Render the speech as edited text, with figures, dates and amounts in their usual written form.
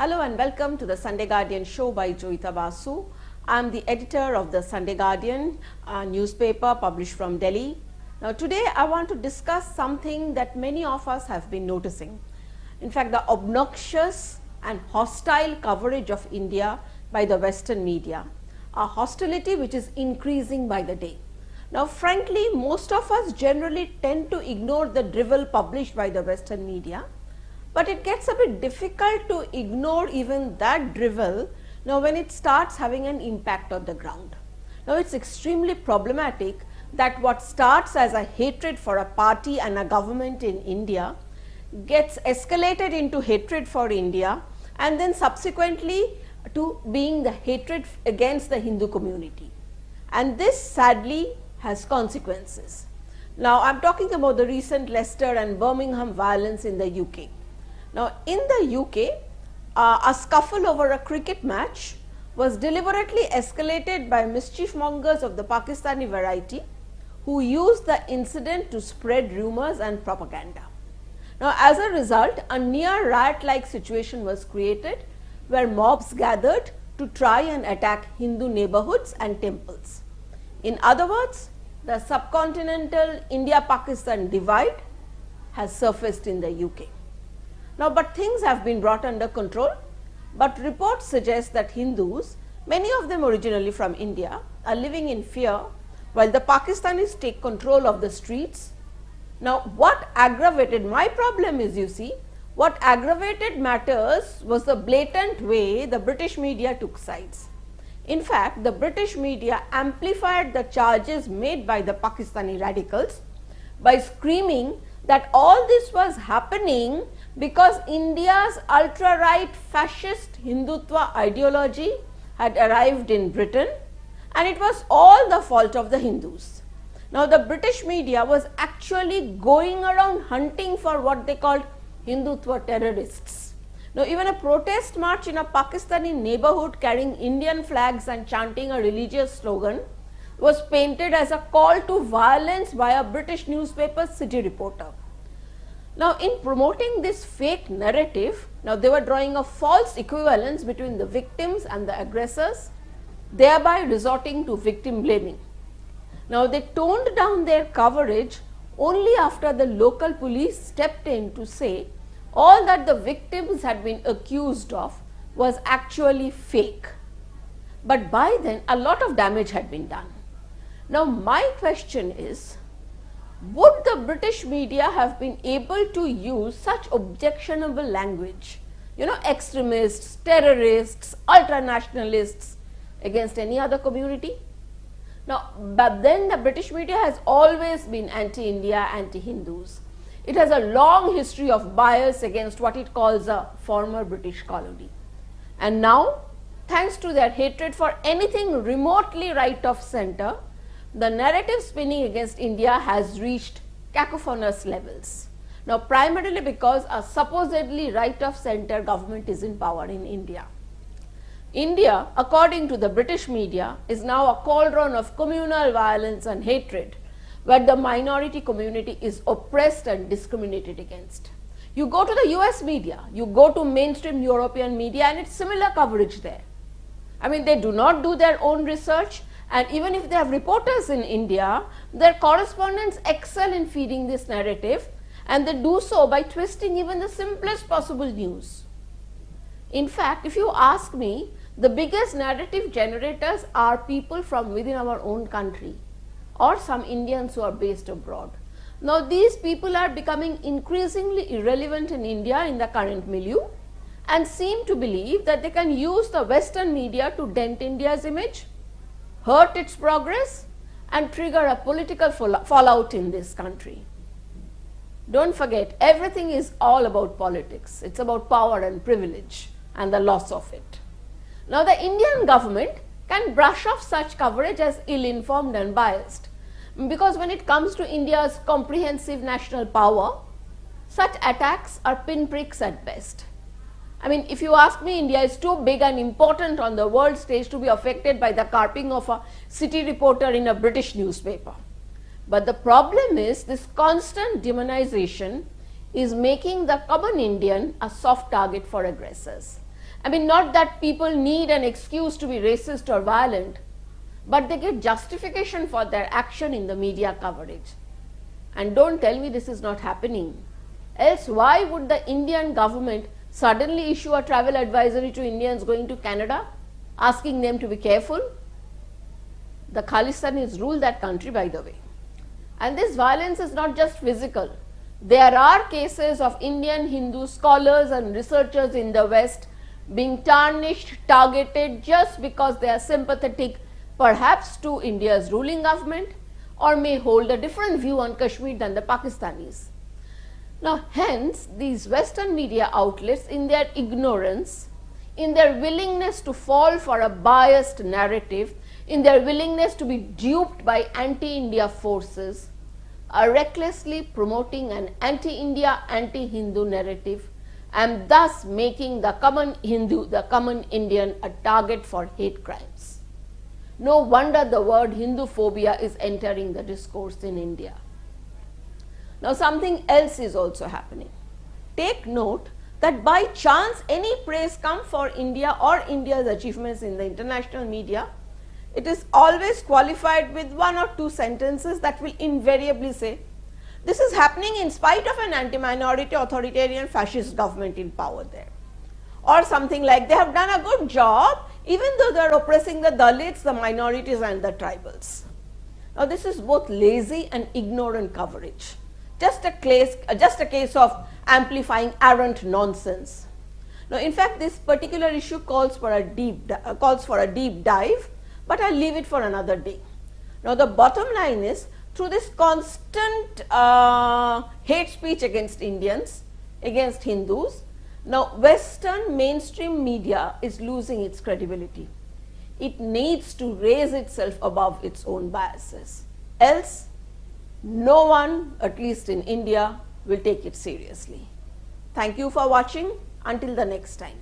Hello and welcome to the Sunday Guardian show by Joyeeta Basu. I am the editor of the Sunday Guardian newspaper published from Delhi. Now today I want to discuss something that many of us have been noticing. In fact, the obnoxious and hostile coverage of India by the Western media, a hostility which is increasing by the day. Now frankly, most of us generally tend to ignore the drivel published by the Western media, but it gets a bit difficult to ignore even that drivel now when it starts having an impact on the ground. Now it's extremely problematic that what starts as a hatred for a party and a government in India gets escalated into hatred for India and then subsequently to being the hatred against the Hindu community. And this sadly has consequences. Now I am talking about the recent Leicester and Birmingham violence in the UK. Now in the UK, a scuffle over a cricket match was deliberately escalated by mischief mongers of the Pakistani variety who used the incident to spread rumours and propaganda. Now as a result, a near riot-like situation was created where mobs gathered to try and attack Hindu neighbourhoods and temples. In other words, the subcontinental India-Pakistan divide has surfaced in the UK. Now, but things have been brought under control, but reports suggest that Hindus, many of them originally from India, are living in fear while the Pakistanis take control of the streets. Now, what aggravated my problem is, you see, what aggravated matters was the blatant way the British media took sides. In fact, the British media amplified the charges made by the Pakistani radicals by screaming that all this was happening because India's ultra-right fascist Hindutva ideology had arrived in Britain and it was all the fault of the Hindus. Now the British media was actually going around hunting for what they called Hindutva terrorists. Now even a protest march in a Pakistani neighborhood carrying Indian flags and chanting a religious slogan was painted as a call to violence by a British newspaper city reporter. Now in promoting this fake narrative, now they were drawing a false equivalence between the victims and the aggressors, thereby resorting to victim blaming. Now they toned down their coverage only after the local police stepped in to say all that the victims had been accused of was actually fake. But by then a lot of damage had been done. Now my question is, would the British media have been able to use such objectionable language, extremists, terrorists, ultra-nationalists against any other community? Now, but then the British media has always been anti-India, anti-Hindus. It has a long history of bias against what it calls a former British colony. And now, thanks to their hatred for anything remotely right of centre, the narrative spinning against India has reached cacophonous levels. Now primarily because a supposedly right of centre government is in power in India. India, according to the British media, is now a cauldron of communal violence and hatred where the minority community is oppressed and discriminated against. You go to the US media, you go to mainstream European media and it's similar coverage there. I mean, they do not do their own research. And even if they have reporters in India, their correspondents excel in feeding this narrative and they do so by twisting even the simplest possible news. In fact, if you ask me, the biggest narrative generators are people from within our own country or some Indians who are based abroad. Now these people are becoming increasingly irrelevant in India in the current milieu and seem to believe that they can use the Western media to dent India's image, hurt its progress and trigger a political fallout in this country. Don't forget, everything is all about politics. It's about power and privilege and the loss of it. Now the Indian government can brush off such coverage as ill-informed and biased because when it comes to India's comprehensive national power, such attacks are pinpricks at best. I mean, if you ask me, India is too big and important on the world stage to be affected by the carping of a city reporter in a British newspaper. But the problem is this constant demonization is making the common Indian a soft target for aggressors. I mean, not that people need an excuse to be racist or violent, but they get justification for their action in the media coverage. And don't tell me this is not happening. Else, why would the Indian government suddenly issue a travel advisory to Indians going to Canada, asking them to be careful? The Khalistanis rule that country, by the way. And this violence is not just physical. There are cases of Indian Hindu scholars and researchers in the West being tarnished, targeted just because they are sympathetic perhaps to India's ruling government or may hold a different view on Kashmir than the Pakistanis. Now, hence, these Western media outlets, in their ignorance, in their willingness to fall for a biased narrative, in their willingness to be duped by anti-India forces, are recklessly promoting an anti-India, anti-Hindu narrative and thus making the common Hindu, the common Indian, a target for hate crimes. No wonder the word Hinduphobia is entering the discourse in India. Now, something else is also happening. Take note that by chance any praise comes for India or India's achievements in the international media, it is always qualified with one or two sentences that will invariably say, this is happening in spite of an anti-minority authoritarian fascist government in power there. Or something like, they have done a good job even though they are oppressing the Dalits, the minorities and the tribals. Now, this is both lazy and ignorant coverage. Just a case of amplifying errant nonsense. Now, in fact, this particular issue calls for a deep dive, but I'll leave it for another day. Now, the bottom line is, through this constant hate speech against Indians, against Hindus, now Western mainstream media is losing its credibility. It needs to raise itself above its own biases. Else, no one, at least in India, will take it seriously. Thank you for watching. Until the next time.